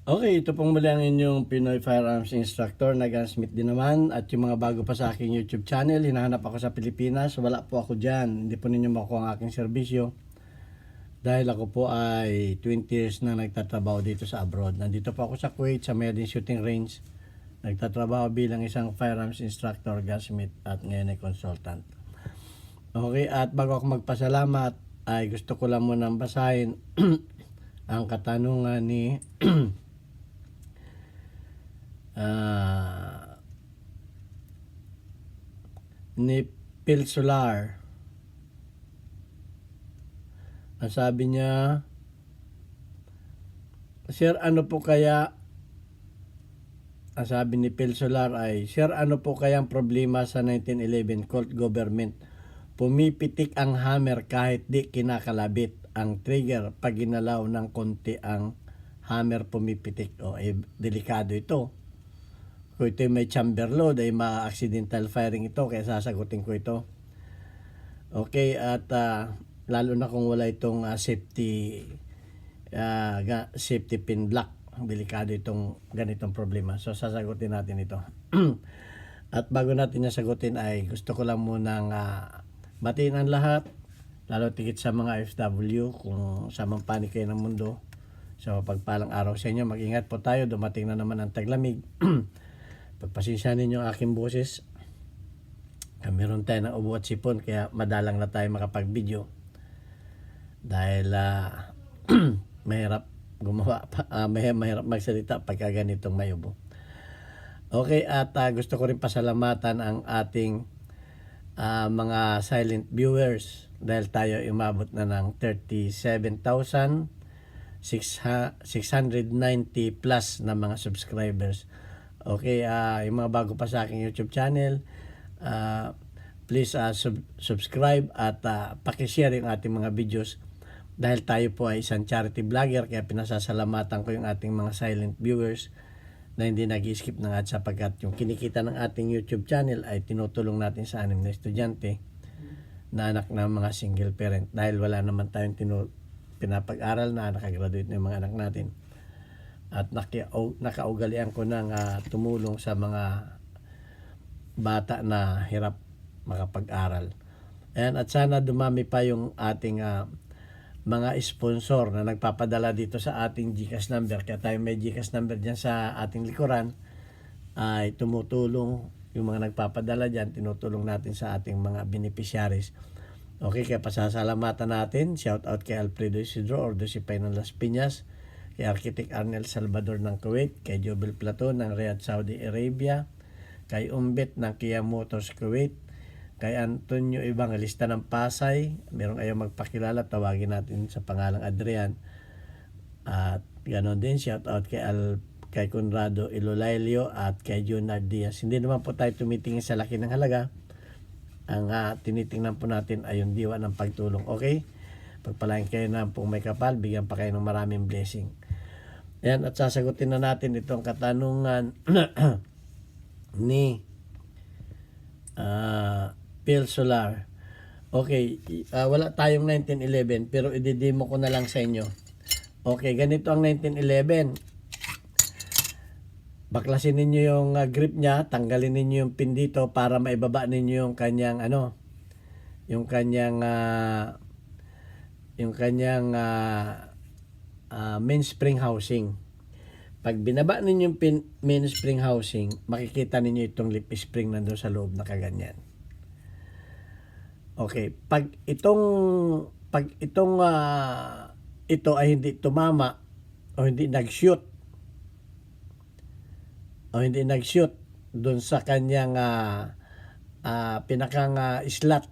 Okay, ito pong muli ang inyong Pinoy Firearms Instructor na gunsmith din naman. At yung mga bago pa sa aking YouTube channel, hinahanap ako sa Pilipinas. Wala po ako dyan. Hindi po ninyo makuha ang aking serbisyo. Dahil ako po ay 20 years na nagtatrabaho dito sa abroad. Nandito po ako sa Kuwait, sa Medin Shooting Range. Nagtatrabaho bilang isang firearms instructor, gunsmith at ngayon ay consultant. Okay, at bago ako magpasalamat, ay gusto ko lang munang basahin ang katanungan ni ni Phil Solar. Ang sabi niya, Sir, ano po kaya, ang sabi ni Phil Solar ay, Sir, ano po kaya ang problema sa 1911 Colt government? Pumipitik ang hammer kahit di kinakalabit ang trigger. Pag ginalaw ng konti ang hammer pumipitik. Delikado ito. Kung ito may chamber load ay ma-accidental firing ito, kaya sasagutin ko ito. Okay, at lalo na kung wala itong safety pin block, delikado itong ganitong problema. So sasagutin natin ito. At bago natin sagutin ay gusto ko lang munang batiin ang lahat, lalo tigit sa mga FW kung sa mang panig kayo ng mundo. So pagpalang araw sa inyo, mag-ingat po tayo, dumating na naman ang taglamig. Pagpasensya ninyo ang aking boses, meron tayo ng ubo at sipon, kaya madalang na tayo makapag-video dahil mahirap gumawa mahirap magsalita pagka ganitong may ubo. Okay, at gusto ko rin pasalamatan ang ating mga silent viewers dahil tayo umabot na ng 37,690 plus na mga subscribers. Okay, yung mga bago pa sa aking YouTube channel, please subscribe at pakishare yung ating mga videos dahil tayo po ay isang charity vlogger, kaya pinasasalamatan ko yung ating mga silent viewers na hindi nag-skip ng ads, sapagkat yung kinikita ng ating YouTube channel ay tinutulong natin sa 6 na estudyante na anak ng mga single parent dahil wala naman tayong pinapag-aral na nakagraduate na yung mga anak natin. At nakaugalian ko ng tumulong sa mga bata na hirap makapag-aral. At sana dumami pa yung ating mga sponsor na nagpapadala dito sa ating GCash number. Kaya tayo may GCash number dyan sa ating likuran, ay tumutulong yung mga nagpapadala dyan, tinutulong natin sa ating mga beneficiaries. Okay, kaya pasasalamatan natin. Shout out kay Alfredo Isidro Ordo Sipay ng Las Piñas, kay Architect Arnel Salvador ng Kuwait, kay Jobel Platon ng Riyadh, Saudi Arabia, kay Umbit ng Kia Motors Kuwait, kay Antonio Evangelista ng Pasay. Merong ayaw magpakilala, tawagin natin sa pangalang Adrian. At ganoon din, shout out kay Conrado Ilolailio at kay Junard Diaz. Hindi naman po tayo tumitingin sa laki ng halaga. Ang tinitingnan po natin ay yung diwa ng pagtulong. Okay? Pagpalain kayo na pong may kapal, bigyan pa kayo ng maraming blessing. Ayan, at sasagutin na natin itong katanungan ni Phil Solar. Okay, wala tayong 1911 pero i-demo ko na lang sa inyo. Okay, ganito ang 1911. Baklasin ninyo yung grip niya, tanggalin ninyo yung pin dito para maibaba ninyo yung kanyang mainspring housing. Pag binaba ninyo yung mainspring housing, makikita ninyo itong lip spring nandun sa loob na kaganyan. Okay, pag itong ito ay hindi tumama o hindi nag-shoot doon sa kanyang pinakang slot.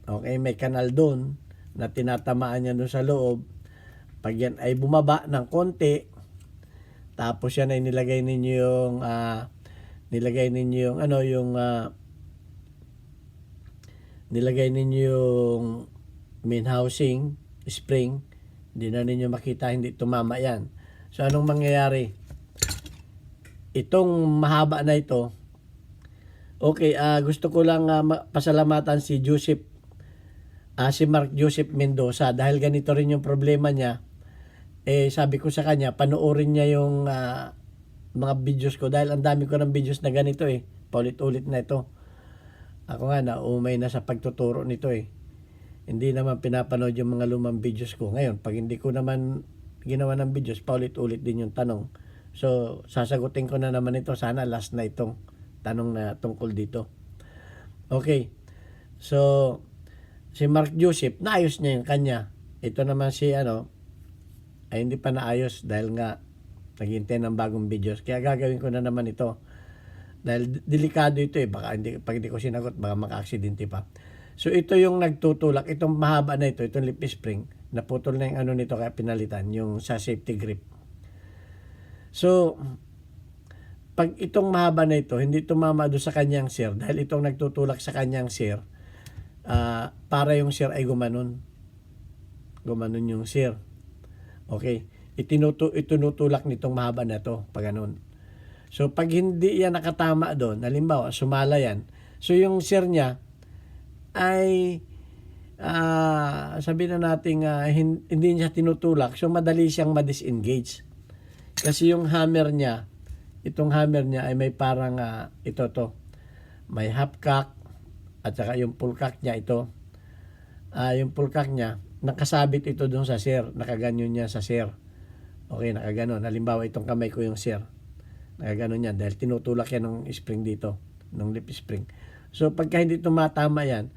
Okay, may kanal doon na tinatamaan niya doon sa loob. Pag yan ay bumaba ng konti, tapos yan ay nilagay ninyo yung main housing spring, hindi na ninyo makita, hindi tumama yan. So anong mangyayari? Itong mahaba na ito, okay, gusto ko lang pasalamatan si Mark Joseph Mendoza dahil ganito rin yung problema niya. sabi ko sa kanya, panoorin niya yung mga videos ko dahil ang dami ko ng videos na ganito paulit-ulit na ito. Ako nga naumay na sa pagtuturo nito Hindi naman pinapanood yung mga lumang videos ko. Ngayon, pag hindi ko naman ginawa ng videos, paulit-ulit din yung tanong. So, sasagutin ko na naman ito. Sana last na itong tanong na tungkol dito. Okay. So, si Mark Joseph, naayos niya yung kanya. Ito naman si ay hindi pa naayos dahil nga naghihintay ng bagong videos. Kaya gagawin ko na naman ito. Dahil delikado ito baka pag hindi ko sinagot, baka maka-aksidente pa. So ito yung nagtutulak, itong mahaba na ito, itong lip spring, naputol na yung nito kaya pinalitan, yung sa safety grip. So, pag itong mahaba na ito, hindi tumama doon sa kanyang sir, dahil itong nagtutulak sa kanyang sir, para yung sir ay gumanon. Gumanon yung sir. Okay. Itinutulak nitong mahaba na ito, pag ganun. So, pag hindi yan nakatama doon, halimbawa, sumala yan, so yung sir niya, ay sabihin na natin hindi niya tinutulak, so madali siyang ma-disengage. Kasi yung hammer niya, itong hammer niya ay may parang may half cock at saka yung full cock niya ito. Yung full cock niya, nakasabit ito doon sa sir, nakaganyon niya sa sir. Okay, nakaganon. Halimbawa itong kamay ko yung sir, nakaganon yan dahil tinutulak yan ng spring dito, ng lip spring. So pagka hindi tumatama yan,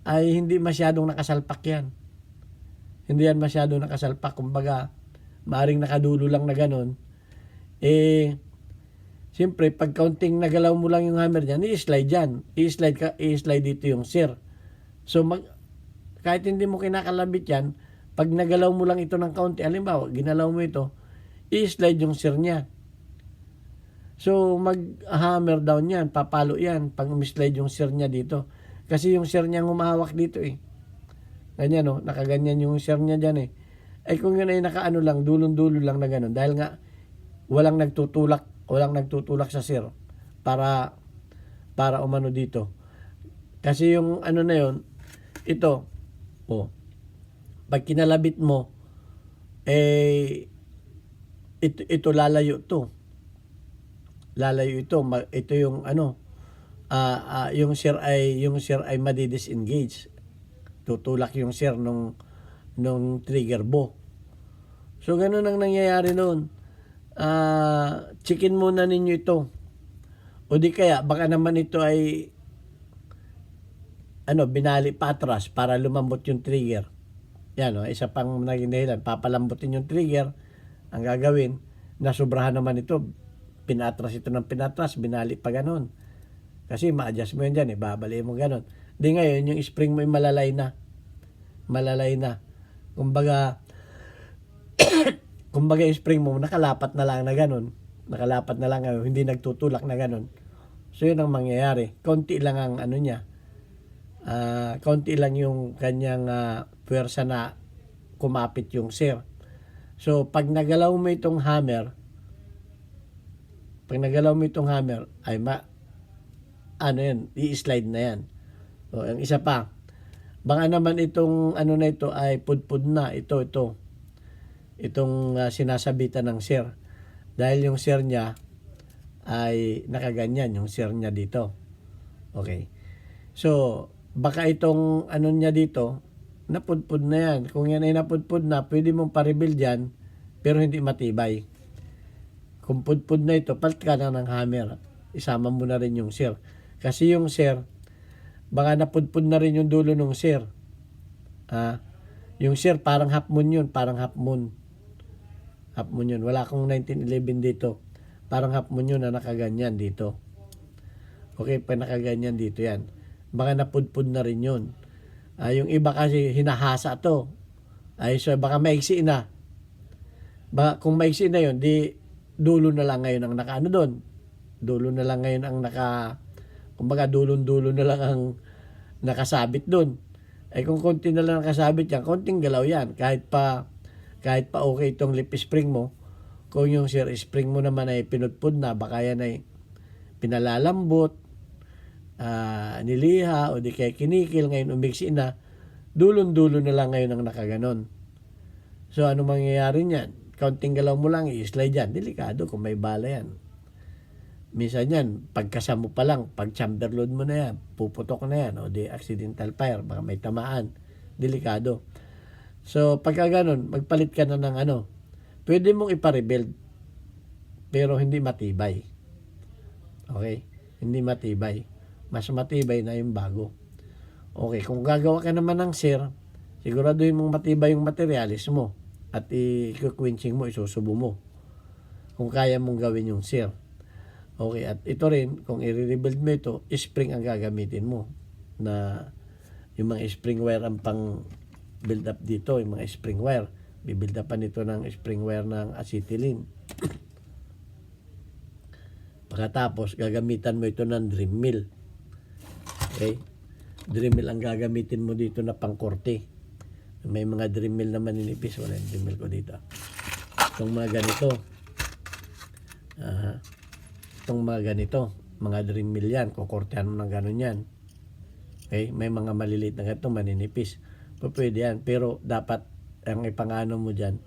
ay hindi masyadong nakasalpak yan. Hindi yan masyadong nakasalpak. Kumbaga, maaring nakadulo lang na ganun. Siyempre, pag kaunting nagalaw mo lang yung hammer niyan, i-slide yan. I-slide dito yung sir. So, kahit hindi mo kinakalabit yan, pag nagalaw mo lang ito ng kaunti, halimbawa, ginalaw mo ito, i-slide yung sir niya. So, mag-hammer down yan, papalo yan, pag umislide yung sir niya dito. Kasi yung sir niya humahawak dito Ganyan nakaganyan yung sir niya dyan Ay kung yun ay nakaano lang, dulon-dulo lang na gano'n. Dahil nga, walang nagtutulak sa sir para umano dito. Kasi yung na yun, ito, pag kinalabit mo, ito lalayo to. Lalayo ito. Ito yung yung sir ay madi-disengage. Tutulak yung sir nung trigger bow. So ganun ang nangyayari noon. Checkin muna ninyo ito. O di kaya baka naman ito ay binali pa atras para lumambot yung trigger. Yan isa pang naging dahilan, papalambutin yung trigger. Ang gagawin, nasubrahan naman ito, pinatras ito ng pinatras, binali pa ganun. Kasi ma-adjust mo yun dyan babali mo ganun. Di ngayon, yung spring mo ay malalay na. Malalay na. Kumbaga, yung spring mo, nakalapat na lang na ganun. Nakalapat na lang, hindi nagtutulak na ganun. So, yun ang mangyayari. Konti lang ang niya. Konti lang yung kanyang puwersa na kumapit yung sir. So, pag nagalaw mo itong hammer, ay i-slide na yan. So, ang isa pa, baka naman itong na ito ay pudpud na. Itong sinasabitan ng sir. Dahil yung sir niya ay nakaganyan, yung sir niya dito. Okay. So, baka itong niya dito, napudpud na yan. Kung yan ay napudpud na, pwede mong pa-rebuild yan, pero hindi matibay. Kung pudpud na ito, palit ka na ng hammer. Isama mo na rin yung sir. Kasi yung sir, baka napudpud na rin yung dulo ng sir. Yung sir, parang half moon yun. Parang half moon. Half moon yun. Wala akong 1911 dito. Parang half moon yun na nakaganyan dito. Okay, pa nakaganyan dito yan. Baka napudpud na rin yun. Yung iba kasi hinahasa to. So baka maiksi na. Baka kung maiksi na yun, di dulo na lang ngayon ang nakaano doon. Dulo na lang ngayon ang kumbaga dulon-dulo na lang ang nakasabit doon. Kung konti na lang nakasabit yan, konting galaw yan. Kahit pa okay itong lip spring mo, kung yung sir spring mo naman ay pinudpud na, baka yan ay pinalalambot, niliha, o di kaya kinikil, ngayon umiksi na, dulon-dulo na lang ngayon ang nakaganon. So, ano mangyayari niyan? kaunting galaw mo lang, i-slide yan. Delikado kung may bala yan. Minsan yan, pagkasa mo pa lang, pag chamber load mo na yan, puputok na yan, o di accidental fire, baka may tamaan. Delikado. So, pagka ganun, magpalit ka na ng pwede mong ipa-rebuild, pero hindi matibay. Okay? Hindi matibay. Mas matibay na yung bago. Okay, kung gagawa ka naman ng sir, siguraduhin mong matibay yung materialis mo at i-quenching mo, isusubo mo. Kung kaya mong gawin yung sir. Okay, at ito rin, kung i-rebuild mo ito, spring ang gagamitin mo. Na yung mga spring wire ang pang build up dito, yung mga spring wire. Bibuild upan ito ng spring wire ng acetylene. Pagkatapos, gagamitan mo ito ng dream mill. Okay? Dream mill ang gagamitin mo dito na pangkorte. May mga dream mill na maninipis. Wala yung dream mill ko dito. Itong mga ganito. Itong mga ganito. Mga dream mill yan. Kukortehan mo ng ganun yan. Okay? May mga maliliit na ganito maninipis. Pwede yan. Pero dapat ang ipangano mo dyan,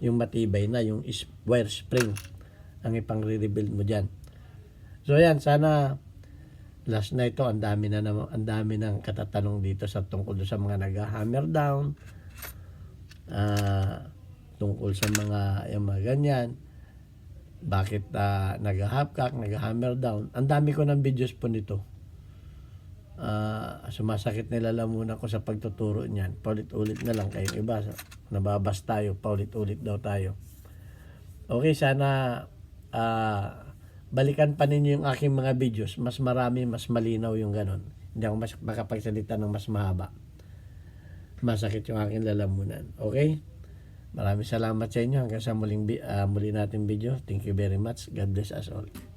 yung matibay na, yung wire spring ang ipang re-rebuild mo dyan. So yan, sana last na ito, ang dami ng katatanong dito sa tungkol sa mga nag-hammer down, tungkol sa yung mga ganyan, bakit nag-halfcock, nag-hammer down. Ang dami ko ng videos po nito. Sumasakit nilalamunan ko sa pagtuturo niyan. Paulit-ulit na lang kayong iba. Nababas tayo, paulit-ulit daw tayo. Okay, sana balikan pa ninyo yung aking mga videos. Mas marami, mas malinaw yung ganon. Hindi ako makapagsalita ng mas mahaba. Masakit yung aking lalamunan. Okay? Maraming salamat sa inyo. Hanggang sa muli nating video. Thank you very much. God bless us all.